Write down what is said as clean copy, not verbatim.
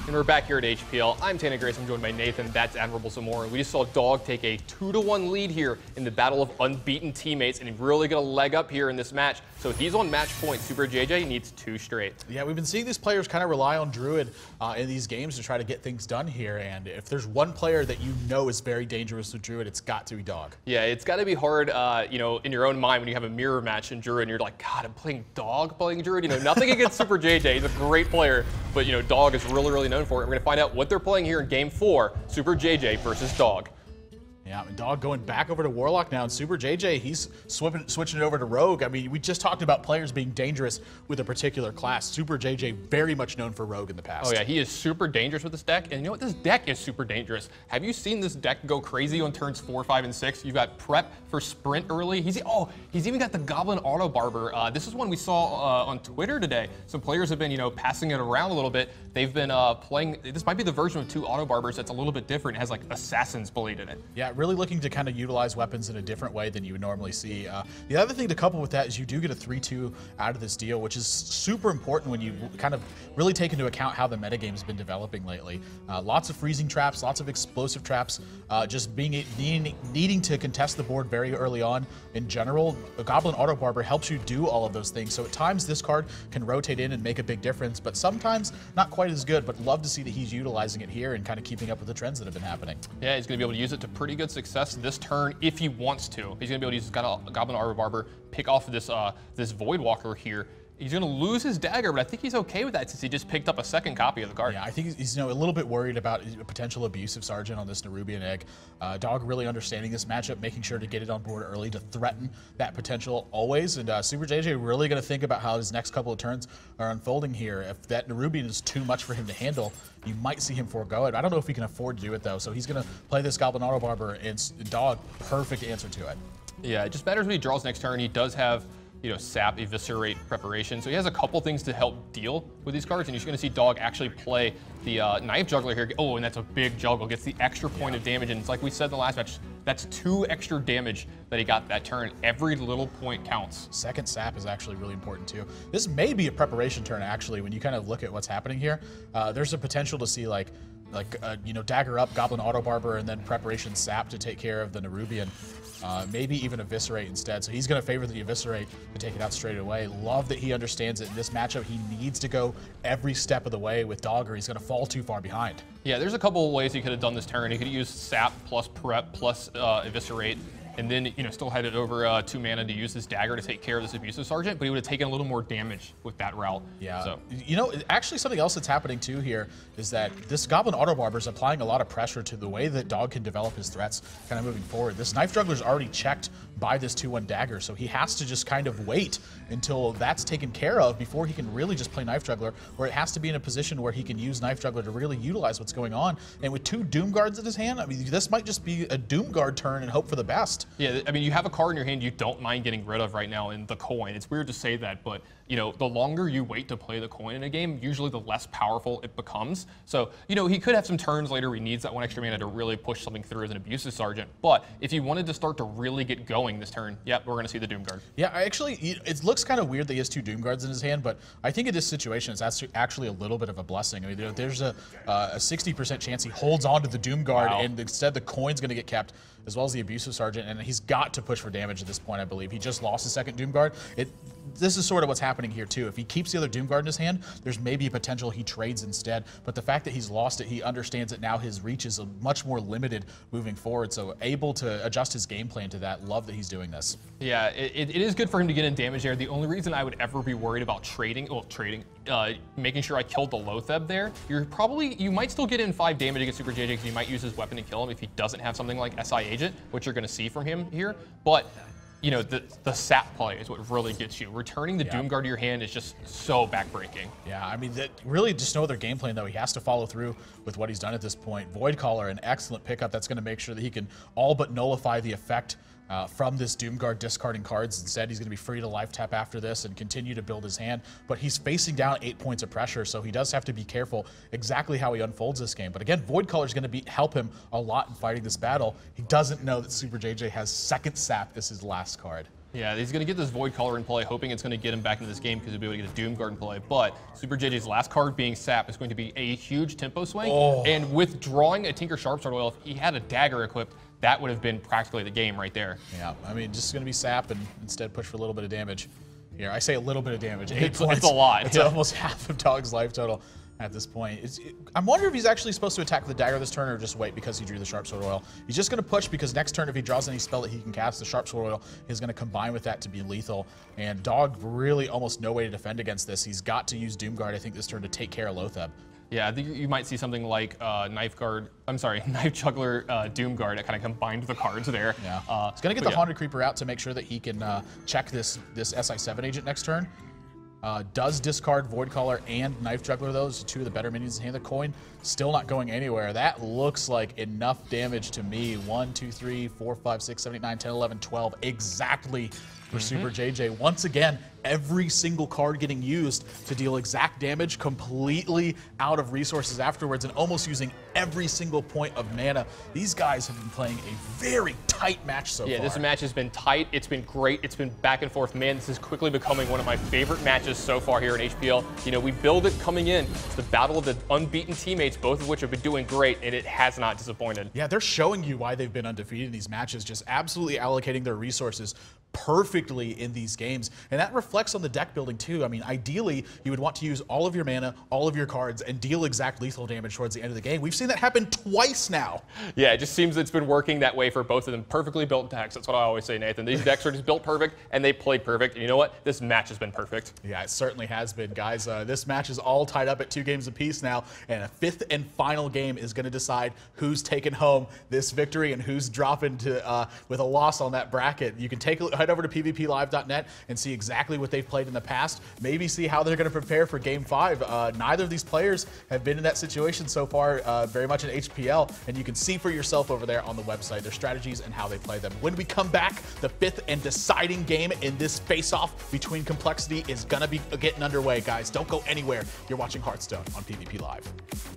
And we're back here at HPL. I'm Tanner Grace. I'm joined by Nathan. That's Admirable Zamora. And we just saw Dog take a 2-1 lead here in the battle of unbeaten teammates, and he really got a leg up here in this match. So he's on match point. Super JJ needs 2 straight. Yeah, we've been seeing these players kind of rely on Druid in these games to try to get things done here. And if there's one player that you know is very dangerous with Druid, it's got to be Dog. Yeah, it's got to be hard, you know, in your own mind when you have a mirror match in Druid and you're like, God, I'm playing Dog playing Druid. You know, nothing against Super JJ. He's a great player, but you know, Dog is really, really known for it. We're going to find out what they're playing here in Game 4, Super JJ versus Dog. Yeah, and Dog going back over to Warlock now, and Super JJ, he's switching it over to Rogue. I mean, we just talked about players being dangerous with a particular class. Super JJ, very much known for Rogue in the past. Oh yeah, he is super dangerous with this deck, and you know what? This deck is super dangerous. Have you seen this deck go crazy on turns 4, 5, and 6? You've got Prep for Sprint early. He's even got the Goblin Auto Barber. This is one we saw on Twitter today. Some players have been, you know, passing it around a little bit. They've been playing, this might be the version of 2 Auto Barbers that's a little bit different. It has like Assassin's Blade in it. Yeah, really looking to kind of utilize weapons in a different way than you would normally see. The other thing to couple with that is you do get a 3-2 out of this deal, which is super important when you kind of really take into account how the metagame has been developing lately. Lots of freezing traps, lots of explosive traps, just needing to contest the board very early on. In general, a Goblin Auto Barber helps you do all of those things. So at times this card can rotate in and make a big difference, but sometimes not quite as good, but love to see that he's utilizing it here and kind of keeping up with the trends that have been happening. Yeah, he's going to be able to use it to pretty good success this turn if he wants to. He's going to be able to use his Goblin Auto Barber, pick off this this Voidwalker here. He's going to lose his dagger, but I think he's okay with that since he just picked up a second copy of the card. Yeah, I think he's, you know, a little bit worried about a potential abusive Sergeant on this Nerubian egg. Dog really understanding this matchup, making sure to get it on board early to threaten that potential always. And Super JJ really going to think about how his next couple of turns are unfolding here. If that Nerubian is too much for him to handle, you might see him forego it. I don't know if he can afford to do it though, so he's going to play this Goblin Auto Barber, and Dog, perfect answer to it. Yeah, it just matters when he draws next turn. He does have, you know, Sap, Eviscerate, Preparation. So he has a couple things to help deal with these cards, and you're going to see Dog actually play the Knife Juggler here. Oh, and that's a big juggle. Gets the extra point of damage, and it's like we said in the last match, that's 2 extra damage that he got that turn. Every little point counts. Second Sap is actually really important too. This may be a preparation turn actually when you kind of look at what's happening here. There's a potential to see you know, Dagger up, Goblin Auto Barber, and then Preparation Sap to take care of the Nerubian. Maybe even Eviscerate instead. So he's going to favor the Eviscerate to take it out straight away. Love that he understands it in this matchup. He needs to go every step of the way with Dog, or he's going to fall too far behind. Yeah, there's a couple of ways he could have done this turn. He could have used Sap plus Prep plus Eviscerate, and then, you know, still had it over 2 mana to use this dagger to take care of this abusive Sergeant, but he would have taken a little more damage with that route. Yeah. So. You know, actually something else that's happening too here is that this Goblin Auto Barber is applying a lot of pressure to the way that Dog can develop his threats kind of moving forward. This Knife Juggler is already checked by this 2-1 dagger, so he has to just kind of wait until that's taken care of before he can really just play Knife Juggler, or it has to be in a position where he can use Knife Juggler to really utilize what's going on. And with 2 Doom Guards in his hand, I mean, this might just be a Doom Guard turn and hope for the best. Yeah, I mean, you have a card in your hand you don't mind getting rid of right now in the coin. It's weird to say that, but you know, the longer you wait to play the coin in a game, usually the less powerful it becomes. So, you know, he could have some turns later where he needs that 1 extra mana to really push something through as an abusive Sergeant. But if he wanted to start to really get going this turn, yep, we're going to see the Doom Guard. Yeah, actually, it looks kind of weird that he has 2 Doom Guards in his hand, but I think in this situation, it's actually a little bit of a blessing. I mean, there's a 60% chance he holds on to the Doom Guard, wow, and instead the coin's going to get kept, as well as the abusive Sergeant, and he's got to push for damage at this point, I believe. He just lost his 2nd Doom Guard. This is sort of what's happening here too. If he keeps the other Doom Guard in his hand, there's maybe a potential he trades instead, but the fact that he's lost it, he understands that now his reach is much more limited moving forward, so able to adjust his game plan to that. Love that he's doing this. Yeah, it is good for him to get in damage there. The only reason I would ever be worried about making sure I killed the Loatheb there, you might still get in 5 damage against Super JJ because you might use his weapon to kill him if he doesn't have something like SI Agent, which you're going to see from him here, but you know, the Sap play is what really gets you. Returning the Doom Guard to your hand is just so backbreaking. Yeah, I mean, really just no other game plan, though. He has to follow through with what he's done at this point. Voidcaller, an excellent pickup that's going to make sure that he can all but nullify the effect from this Doomguard discarding cards. Instead, he's going to be free to life tap after this and continue to build his hand. But he's facing down 8 points of pressure, so he does have to be careful exactly how he unfolds this game. But again, Voidcaller is going to help him a lot in fighting this battle. He doesn't know that Super JJ has second Sap as his last card. Yeah, he's going to get this Void Color in play, hoping it's going to get him back into this game because he'll be able to get a Doom Guard in play. But Super JJ's last card being Sap is going to be a huge tempo swing. And withdrawing a Tinker Sharpsword Oil, if he had a dagger equipped, that would have been practically the game right there. Yeah, I mean, just going to be Sap and instead push for a little bit of damage. Here, I say a little bit of damage. 8 points. It's a lot. It's almost half of Dog's life total at this point. I'm wondering if he's actually supposed to attack with the dagger this turn or just wait because he drew the Sharp Sword Oil. He's just going to push because next turn, if he draws any spell that he can cast, the Sharp Sword Oil is going to combine with that to be lethal. And Dog really almost no way to defend against this. He's got to use Doomguard, I think, this turn to take care of Loatheb. Yeah, I think you might see something like Knife Juggler Doomguard that kind of combined the cards there. Yeah, he's going to get the Haunted Creeper out to make sure that he can check this SI7 agent next turn. Does discard Void Caller and Knife Juggler, those two of the better minions in hand of the coin. Still not going anywhere. That looks like enough damage to me. 1, 2, 3, 4, 5, 6, 7, 8, 9, 10, 11, 12. Exactly for Super JJ. Once again, every single card getting used to deal exact damage, completely out of resources afterwards, and almost using every single point of mana. These guys have been playing a very tight match so far. Yeah, this match has been tight. It's been great. It's been back and forth. Man, this is quickly becoming one of my favorite matches so far here in HPL. You know, we build it coming in. It's the battle of the unbeaten teammates, both of which have been doing great, and it has not disappointed. Yeah, they're showing you why they've been undefeated in these matches, just absolutely allocating their resources perfectly in these games. And that reflects on the deck building too. I mean, ideally, you would want to use all of your mana, all of your cards, and deal exact lethal damage towards the end of the game. We've seen that happen twice now. Yeah, it just seems it's been working that way for both of them. Perfectly built decks. That's what I always say, Nathan. These decks are just built perfect, and they played perfect. And you know what? This match has been perfect. Yeah, it certainly has been, guys. This match is all tied up at 2 games apiece now, and a 5th and final game is going to decide who's taking home this victory and who's dropping to with a loss on that bracket. You can head over to pvplive.net and see exactly what they've played in the past. Maybe see how they're going to prepare for Game 5. Neither of these players have been in that situation so far, very much in HPL, and you can see for yourself over there on the website their strategies and how they play them. When we come back, the 5th and deciding game in this face-off between Complexity is going to be getting underway, guys. Don't go anywhere. You're watching Hearthstone on PvP Live.